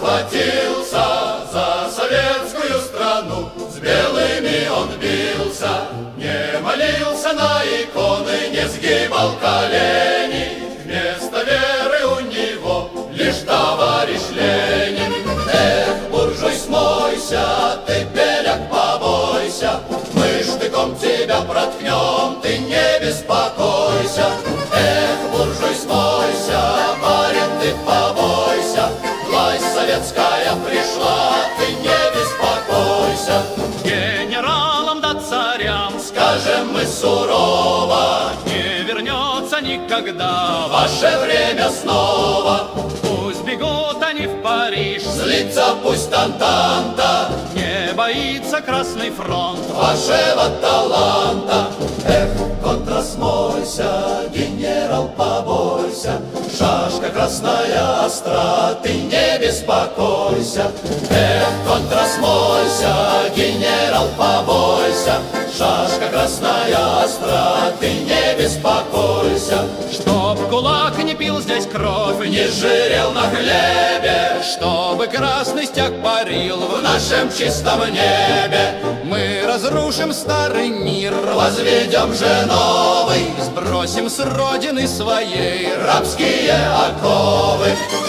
Расхватился за советскую страну, с белыми он бился, не молился на иконы, не сгибал колени. Вместо веры у него лишь товарищ Ленин. Эх, буржуй, смойся, ты, беляк, побойся, мы штыком тебя проткнем, ты не беспокойся. Эх, буржуй, смойся, барин, ты побойся, власть советская пришла, ты не беспокойся. Генералам да царям Скажем мы сурово, не вернется никогда ваше время снова. Пусть бегут они в Париж, Злится пусть Антанта не боится Красный фронт вашего таланта. Эх, контра, смойся, генерал, побойся, шашка красная остра, ты не беспокойся. Эх, контра, смойся, генерал, побойся, шашка красная остра, ты не беспокойся. Чтоб кулак не пил здесь кровь, Не жирел на хлебе, чтобы красный стяг парил в нашем чистом небе. Мы разрушим старый мир, Возведем же новый, сбросим с родины своей рабские оковы.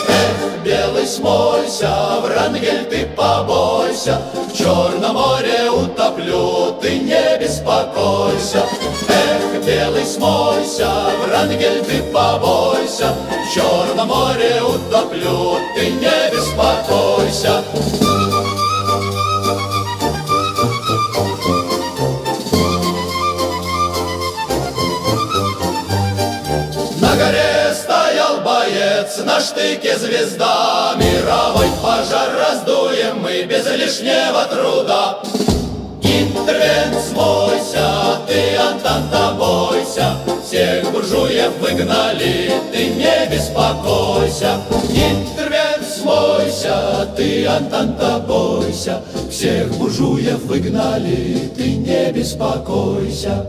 Эх, белый, смойся, Врангель, ты побойся, в Черном море утоплю, ты не беспокойся. Эх, белый, смойся, Врангель, ты побойся, в Черном море утоплю, ты не беспокойся. На горе стоял боец, на штыке звезда, мировой пожар раздуем мы без лишнего труда. Интервент, смойся, ты, Антанта, бойся, всех буржуев выгнали, ты не беспокойся. Интервент, смойся, ты, Антанта, бойся, всех буржуев выгнали, ты не беспокойся.